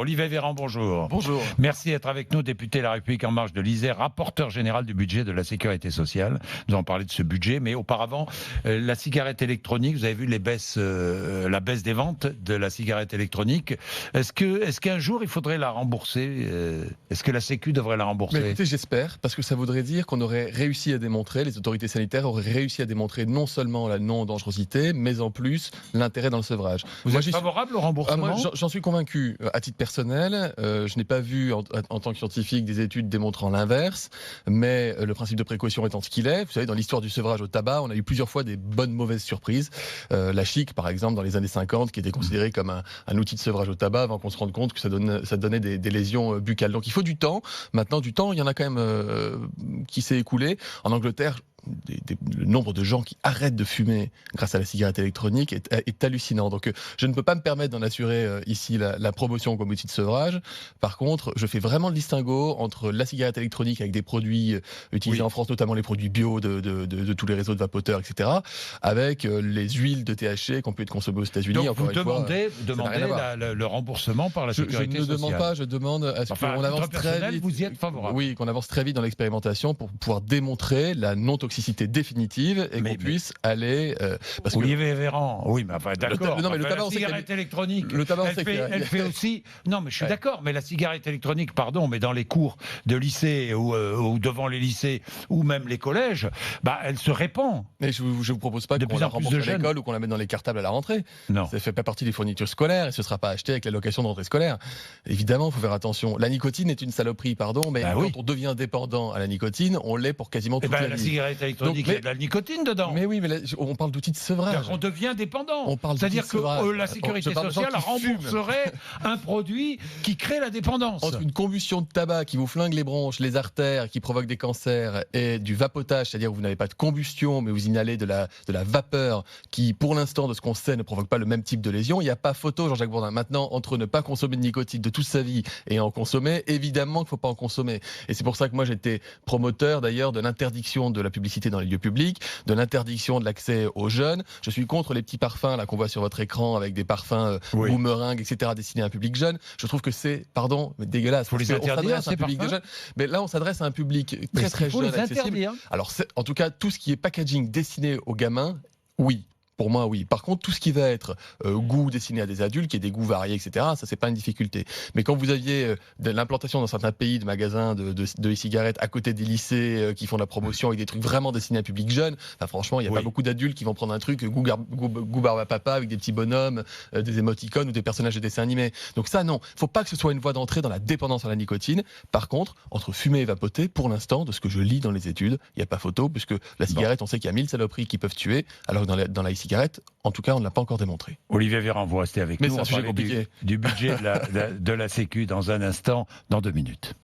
Olivier Véran, bonjour. Bonjour. Merci d'être avec nous, député La République En Marche de l'Isère, rapporteur général du budget de la sécurité sociale. Nous allons parler de ce budget, mais auparavant, la cigarette électronique, vous avez vu la baisse des ventes de la cigarette électronique. Est-ce qu'un jour, il faudrait la rembourser Est-ce que la Sécu devrait la rembourser? Écoutez, j'espère, parce que ça voudrait dire qu'on aurait réussi à démontrer, les autorités sanitaires auraient réussi à démontrer non seulement la non-dangerosité, mais en plus l'intérêt dans le sevrage. Vous êtes favorable au remboursement? Moi, j'en suis convaincu. À titre personnel, je n'ai pas vu en tant que scientifique des études démontrant l'inverse, mais le principe de précaution étant ce qu'il est, vous savez, dans l'histoire du sevrage au tabac, on a eu plusieurs fois des bonnes mauvaises surprises. La chic, par exemple, dans les années 50, qui était considérée comme un outil de sevrage au tabac, avant qu'on se rende compte que ça donnait des lésions buccales. Donc il faut du temps. Maintenant, du temps, il y en a quand même qui s'est écoulé. En Angleterre, le nombre de gens qui arrêtent de fumer grâce à la cigarette électronique est hallucinant. Donc je ne peux pas me permettre d'en assurer ici la promotion comme outil de sevrage. Par contre, je fais vraiment le distinguo entre la cigarette électronique avec des produits utilisés en France, notamment les produits bio de tous les réseaux de vapoteurs, etc., avec les huiles de THC qui ont pu être consommées aux États-Unis. Donc vous demandez le remboursement par la sécurité sociale? Je ne demande pas, je demande à ce qu'on avance très vite. Vous y êtes favorable? Oui, qu'on avance très vite dans l'expérimentation pour pouvoir démontrer la non-toxicité définitive et qu'on puisse aller... parce Olivier Véran, oui, mais enfin d'accord. Non, mais le tabac, la cigarette électronique, le tabac, elle fait aussi... Non, mais je suis d'accord, mais la cigarette électronique, pardon, mais dans les cours de lycée ou devant les lycées ou même les collèges, elle se répand. Mais je vous propose pas qu'on la rembourse à l'école ou qu'on la mette dans les cartables à la rentrée. Non. Ça ne fait pas partie des fournitures scolaires et ce ne sera pas acheté avec l'allocation de rentrée scolaire. Évidemment, il faut faire attention. La nicotine est une saloperie, pardon, mais quand on devient dépendant à la nicotine, on l'est pour quasiment toute la vie. La cigarette électronique, il y a de la nicotine dedans. Mais oui, mais là, on parle d'outils de sevrage. On devient dépendant. C'est-à-dire que la sécurité sociale rembourserait un produit qui crée la dépendance. Entre une combustion de tabac qui vous flingue les bronches, les artères, qui provoque des cancers, et du vapotage, c'est-à-dire que vous n'avez pas de combustion, mais vous inhalez de la vapeur qui, pour l'instant, de ce qu'on sait, ne provoque pas le même type de lésion. Il n'y a pas photo, Jean-Jacques Bourdin. Maintenant, entre ne pas consommer de nicotine de toute sa vie et en consommer, évidemment qu'il ne faut pas en consommer. Et c'est pour ça que moi, j'étais promoteur, d'ailleurs, de l'interdiction de la publicité dans les lieux publics, de l'interdiction de l'accès aux jeunes. Je suis contre les petits parfums là qu'on voit sur votre écran avec des parfums boomerang, etc., destinés à un public jeune. Je trouve que c'est, pardon, mais dégueulasse. Faut les interdire, à un public de jeunes. Mais là, on s'adresse à un public très jeune, accessible. Alors, en tout cas, tout ce qui est packaging destiné aux gamins, oui. Pour moi, oui. Par contre, tout ce qui va être goût destiné à des adultes, qui est des goûts variés, etc., ça, c'est pas une difficulté. Mais quand vous aviez de l'implantation dans certains pays de magasins de e-cigarettes à côté des lycées qui font de la promotion avec des trucs vraiment destinés à un public jeune, franchement, il n'y a pas beaucoup d'adultes qui vont prendre un truc goût barbe à papa avec des petits bonhommes, des émoticônes ou des personnages de dessins animés. Donc ça, non. Faut pas que ce soit une voie d'entrée dans la dépendance à la nicotine. Par contre, entre fumer et vapoter, pour l'instant, de ce que je lis dans les études, il n'y a pas photo, puisque la cigarette, on sait qu'il y a 1000 saloperies qui peuvent tuer, alors que dans la e-cigarette, en tout cas, on ne l'a pas encore démontré. Olivier Véran, vous restez avec nous. C'est un sujet compliqué. Du budget de la Sécu dans un instant, dans 2 minutes.